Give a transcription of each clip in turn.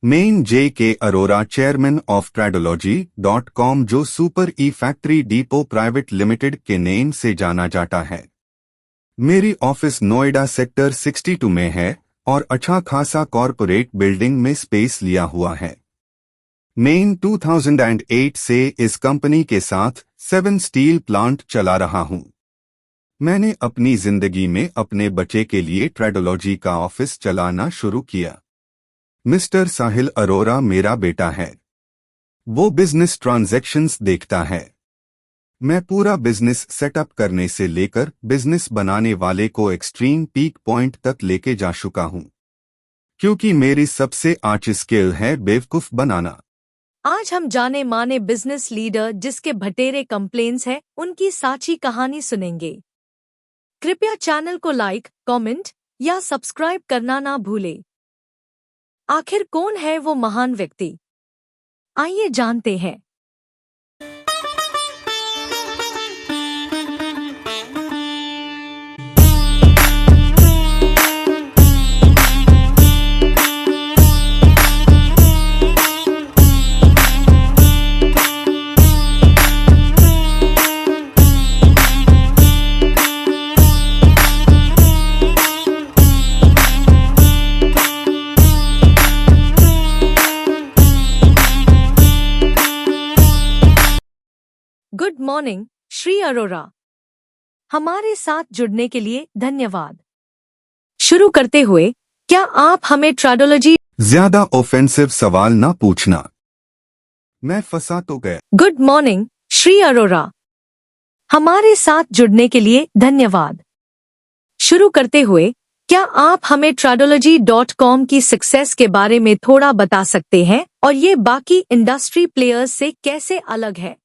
Main जे के Arora, chairman of Tradeology.com, जो super ई factory depot private limited के नेम से जाना जाता है। मेरी ऑफिस नोएडा सेक्टर 62 में है और अच्छा खासा कॉरपोरेट बिल्डिंग में स्पेस लिया हुआ है। मेन 2008 से इस कंपनी के साथ 7 स्टील प्लांट चला रहा हूं। मैंने अपनी जिंदगी में अपने बच्चे के लिए ट्रेडोलॉजी का ऑफिस चलाना शुरू किया। मिस्टर साहिल अरोरा मेरा बेटा है। वो बिजनेस ट्रांजैक्शंस देखता है। मैं पूरा बिजनेस सेटअप करने से लेकर बिजनेस बनाने वाले को एक्सट्रीम पीक पॉइंट तक लेके जा चुका हूं, क्योंकि मेरी सबसे अच्छी स्किल है बेवकूफ बनाना। आज हम जाने माने बिजनेस लीडर जिसके भटेरे कंप्लेंट्स हैं, उनकी साची कहानी सुनेंगे। कृपया चैनल को लाइक, कमेंट या सब्सक्राइब करना ना भूले। आखिर कौन है वो महान व्यक्ति? आइए जानते हैं। गुड मॉर्निंग श्री अरोरा, हमारे साथ जुड़ने के लिए धन्यवाद। शुरू करते हुए, क्या आप हमें ट्रेडोलॉजी। ज्यादा ऑफेंसिव सवाल ना पूछना, मैं फंसा तो गया। गुड मॉर्निंग श्री अरोरा, हमारे साथ जुड़ने के लिए धन्यवाद। शुरू करते हुए, क्या आप हमें Tradeology.com की सक्सेस के बारे में थोड़ा बता सकते हैं और ये बाकी इंडस्ट्री प्लेयर्स से कैसे अलग है?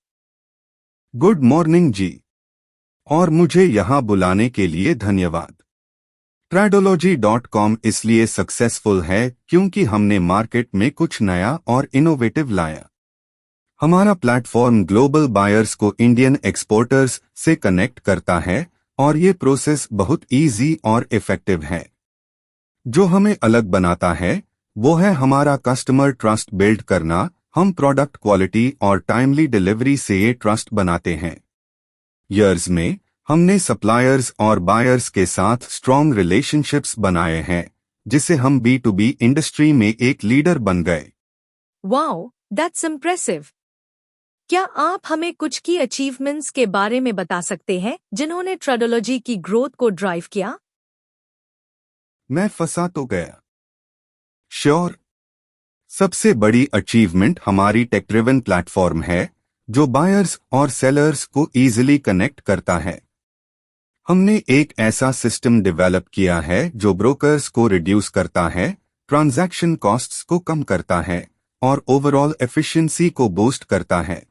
गुड मॉर्निंग जी, और मुझे यहाँ बुलाने के लिए धन्यवाद। Tradeology.com इसलिए सक्सेसफुल है क्योंकि हमने मार्केट में कुछ नया और इनोवेटिव लाया। हमारा प्लेटफॉर्म ग्लोबल बायर्स को इंडियन एक्सपोर्टर्स से कनेक्ट करता है और ये प्रोसेस बहुत इजी और इफेक्टिव है। जो हमें अलग बनाता है वो है हमारा कस्टमर ट्रस्ट बिल्ड करना। हम प्रोडक्ट क्वालिटी और टाइमली डिलीवरी से ये ट्रस्ट बनाते हैं। ईयर्स में हमने सप्लायर्स और बायर्स के साथ स्ट्रॉन्ग रिलेशनशिप्स बनाए हैं, जिसे हम B2B इंडस्ट्री में एक लीडर बन गए। Wow, that's impressive. क्या आप हमें कुछ की अचीवमेंट्स के बारे में बता सकते हैं जिन्होंने ट्रेडोलॉजी की ग्रोथ को ड्राइव किया? मैं फंसा तो गया। श्योर। सबसे बड़ी अचीवमेंट हमारी टेक ड्रिवन प्लेटफॉर्म है जो बायर्स और सेलर्स को इजीली कनेक्ट करता है। हमने एक ऐसा सिस्टम डेवलप किया है जो ब्रोकर्स को रिड्यूस करता है, ट्रांजैक्शन कॉस्ट्स को कम करता है और ओवरऑल एफिशिएंसी को बूस्ट करता है।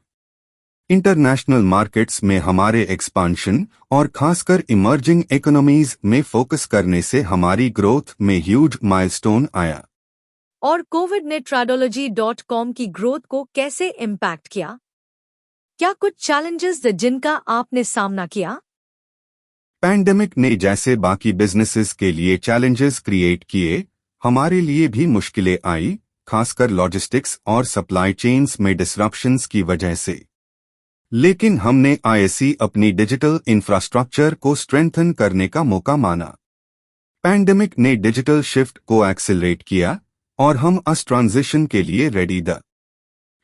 इंटरनेशनल मार्केट्स में हमारे एक्सपांशन और खासकर इमर्जिंग इकोनॉमीज में फोकस करने से हमारी ग्रोथ में ह्यूज माइलस्टोन आया। और कोविड ने Tradeology.com की ग्रोथ को कैसे इम्पैक्ट किया? क्या कुछ चैलेंजेस जिनका आपने सामना किया? पैंडेमिक ने जैसे बाकी बिजनेसेस के लिए चैलेंजेस क्रिएट किए, हमारे लिए भी मुश्किलें आई, खासकर लॉजिस्टिक्स और सप्लाई चेन्स में डिसरप्शंस की वजह से। लेकिन हमने ISC अपनी डिजिटल इंफ्रास्ट्रक्चर को स्ट्रेंथन करने का मौका माना। पैंडेमिक ने डिजिटल शिफ्ट को एक्सेलरेट किया और हम अस ट्रांजिशन के लिए रेडी द।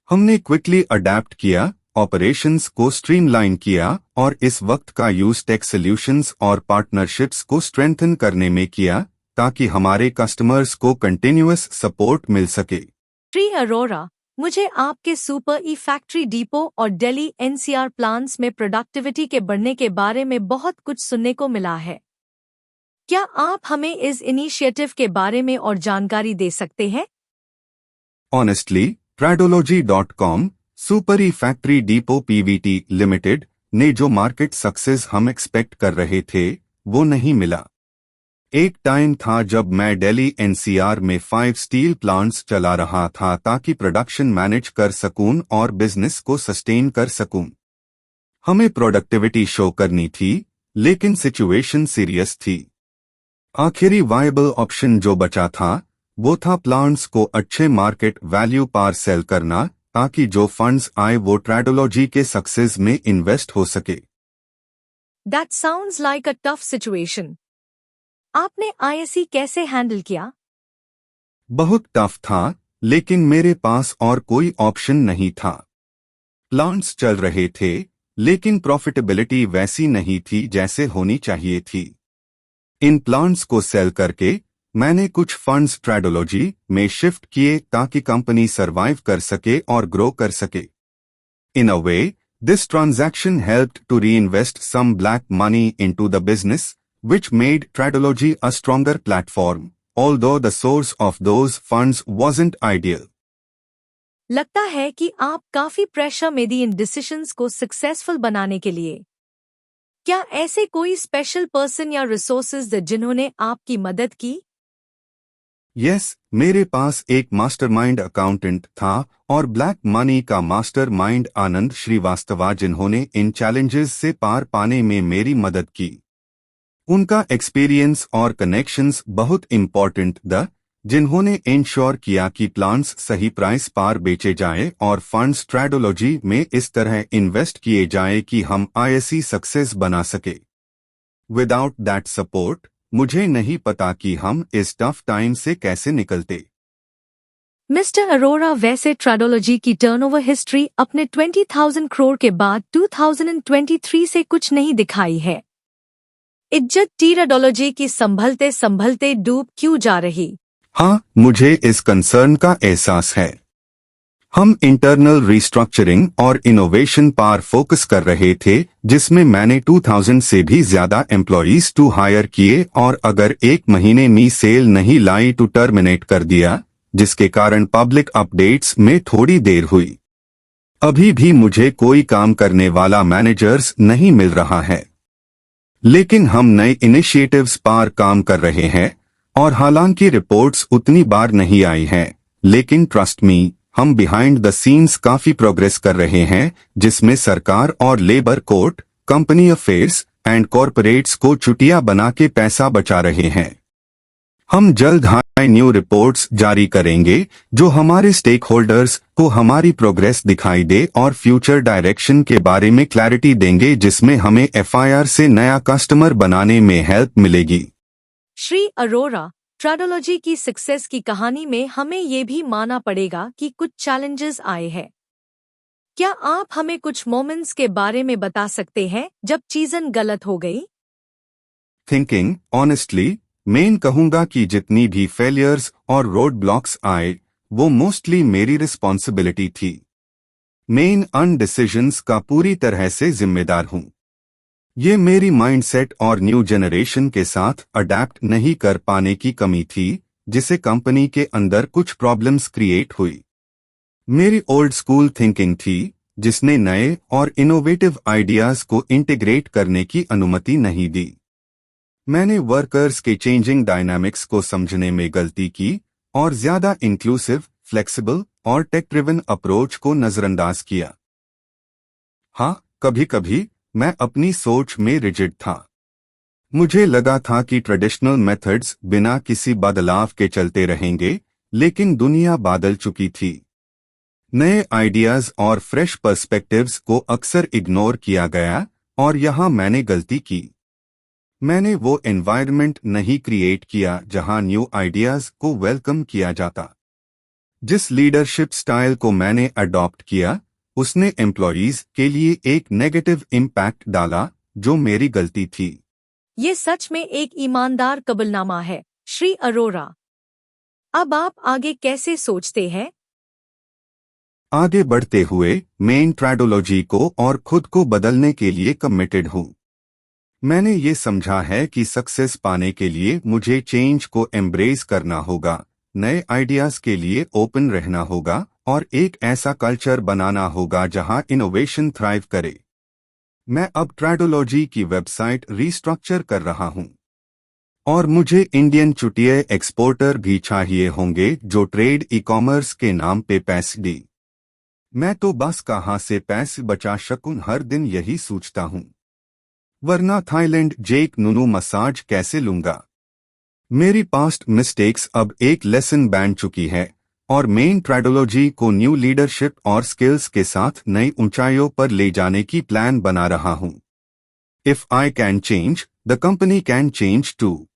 हमने क्विकली अडेप्ट किया, ऑपरेशंस को स्ट्रीमलाइन किया और इस वक्त का यूज टेक सॉल्यूशंस और पार्टनरशिप्स को स्ट्रेंथन करने में किया ताकि हमारे कस्टमर्स को कंटिन्यूअस सपोर्ट मिल सके। श्री अरोरा, मुझे आपके सुपर ई फैक्ट्री डिपो और दिल्ली NCR प्लांट्स में प्रोडक्टिविटी के बढ़ने के बारे में बहुत कुछ सुनने को मिला है। क्या आप हमें इस इनिशिएटिव के बारे में और जानकारी दे सकते हैं? ऑनेस्टली, Tradeology.com, सुपर ई फैक्ट्री डिपो PVT लिमिटेड ने जो मार्केट सक्सेस हम एक्सपेक्ट कर रहे थे वो नहीं मिला। एक टाइम था जब मैं दिल्ली NCR में 5 स्टील प्लांट्स चला रहा था ताकि प्रोडक्शन मैनेज कर सकूं और बिजनेस को सस्टेन कर सकूं। हमें प्रोडक्टिविटी शो करनी थी, लेकिन सिचुएशन सीरियस थी। आखिरी वायबल ऑप्शन जो बचा था वो था प्लांट्स को अच्छे मार्केट वैल्यू पर सेल करना, ताकि जो फंड्स आए वो ट्रेडोलॉजी के सक्सेस में इन्वेस्ट हो सके। That sounds like a tough situation. आपने ISE कैसे हैंडल किया? बहुत टफ था, लेकिन मेरे पास और कोई ऑप्शन नहीं था। प्लांट्स चल रहे थे, लेकिन प्रॉफिटेबिलिटी वैसी नहीं थी जैसे होनी चाहिए थी। इन प्लांट्स को सेल करके मैंने कुछ फंड्स ट्रेडोलॉजी में शिफ्ट किए ताकि कंपनी सरवाइव कर सके और ग्रो कर सके। In a way, this transaction helped to reinvest some black money into the business, which made Tradology a stronger platform, although the source of those funds wasn't ideal. लगता है कि आप काफी प्रेशर में दी इन डिसीजंस को successful बनाने के लिए। क्या ऐसे कोई स्पेशल पर्सन या रिसोर्सेज जिन्होंने आपकी मदद की? Yes, मेरे पास एक मास्टरमाइंड अकाउंटेंट था और ब्लैक मनी का मास्टरमाइंड आनंद श्रीवास्तवा, जिन्होंने इन चैलेंजेस से पार पाने में मेरी मदद की। उनका एक्सपीरियंस और कनेक्शंस बहुत इम्पोर्टेंट थे, जिन्होंने इंश्योर किया कि प्लांट्स सही प्राइस पर बेचे जाएं और फंड्स ट्रेडोलॉजी में इस तरह इन्वेस्ट किए जाएं कि हम ISE सक्सेस बना सके। विदाउट दैट सपोर्ट, मुझे नहीं पता कि हम इस टफ टाइम से कैसे निकलते। मिस्टर अरोरा, वैसे ट्रेडोलॉजी की टर्नओवर हिस्ट्री अपने 20,000 करोड़ के बाद 2023 से कुछ नहीं दिखाई है। इज्जत ट्रेडोलॉजी की संभलते संभलते डूब क्यों जा रही? हाँ, मुझे इस कंसर्न का एहसास है। हम इंटरनल रिस्ट्रक्चरिंग और इनोवेशन पर फोकस कर रहे थे, जिसमें मैंने 2000 से भी ज्यादा एम्प्लॉइज टू हायर किए और अगर एक महीने में सेल नहीं लाई तो टर्मिनेट कर दिया, जिसके कारण पब्लिक अपडेट्स में थोड़ी देर हुई। अभी भी मुझे कोई काम करने वाला मैनेजर्स नहीं मिल रहा है, लेकिन हम नए इनिशिएटिव्स पर काम कर रहे हैं और हालांकि रिपोर्ट्स उतनी बार नहीं आई हैं, लेकिन ट्रस्ट मी, हम बिहाइंड द सीन्स काफी प्रोग्रेस कर रहे हैं, जिसमें सरकार और labour court, company affairs and corporates को छुट्टियां बना के पैसा बचा रहे हैं। हम जल्द ही न्यू रिपोर्ट्स जारी करेंगे जो हमारे स्टेक होल्डर्स को हमारी प्रोग्रेस दिखाई दे और फ्यूचर डायरेक्शन के बारे में क्लैरिटी देंगे, जिसमें हमें FIR से नया कस्टमर बनाने में हेल्प मिलेगी। श्री अरोरा, ट्रेडोलॉजी की सक्सेस की कहानी में हमें ये भी मानना पड़ेगा कि कुछ चैलेंजेस आए हैं। क्या आप हमें कुछ मोमेंट्स के बारे में बता सकते हैं जब चीजें गलत हो गई? थिंकिंग ऑनेस्टली, मेन कहूंगा कि जितनी भी फेलियर्स और रोड ब्लॉक्स आए, वो मोस्टली मेरी रिस्पॉन्सिबिलिटी थी। मेन अनडिसीजंस का पूरी तरह से जिम्मेदार हूं। ये मेरी माइंडसेट और न्यू जनरेशन के साथ अडैप्ट नहीं कर पाने की कमी थी, जिसे कंपनी के अंदर कुछ प्रॉब्लम्स क्रिएट हुई। मेरी ओल्ड स्कूल थिंकिंग थी, जिसने नए और इनोवेटिव आइडियाज को इंटीग्रेट करने की अनुमति नहीं दी। मैंने वर्कर्स के चेंजिंग डायनामिक्स को समझने में गलती की और ज्यादा इंक्लूसिव, फ्लेक्सिबल और टेक ड्रिवन अप्रोच को नजरअंदाज किया। हाँ, कभी कभी मैं अपनी सोच में रिजिड था। मुझे लगा था कि ट्रेडिशनल मेथड्स बिना किसी बदलाव के चलते रहेंगे, लेकिन दुनिया बदल चुकी थी। नए आइडियाज और फ्रेश पर्सपेक्टिव्स को अक्सर इग्नोर किया गया और यहाँ मैंने गलती की। मैंने वो एनवायरनमेंट नहीं क्रिएट किया जहां न्यू आइडियाज को वेलकम किया जाता। जिस लीडरशिप स्टाइल को मैंने अडॉप्ट किया, उसने एम्प्लॉयज के लिए एक नेगेटिव इम्पैक्ट डाला, जो मेरी गलती थी। ये सच में एक ईमानदार कबूलनामा है, श्री अरोरा। अब आप आगे कैसे सोचते हैं? आगे बढ़ते हुए मैं ट्रेडोलॉजी को और खुद को बदलने के लिए कमिटेड हूँ। मैंने ये समझा है कि सक्सेस पाने के लिए मुझे चेंज को एम्ब्रेस करना होगा, नए आइडियाज के लिए ओपन रहना होगा और एक ऐसा कल्चर बनाना होगा जहां इनोवेशन थ्राइव करे। मैं अब ट्रेडोलॉजी की वेबसाइट रीस्ट्रक्चर कर रहा हूं और मुझे इंडियन चुटिये एक्सपोर्टर भी चाहिए होंगे जो ट्रेड ई-कॉमर्स के नाम पे पैसे दी। मैं तो बस कहां से पैसे बचा सकूं हर दिन यही सोचता हूं, वरना थाईलैंड जेक नुनू मसाज कैसे लूंगा। मेरी पास्ट मिस्टेक्स अब एक लेसन बन चुकी है और मेन ट्रेडोलॉजी को न्यू लीडरशिप और स्किल्स के साथ नई ऊंचाइयों पर ले जाने की प्लान बना रहा हूं। If I can change, the company can change to.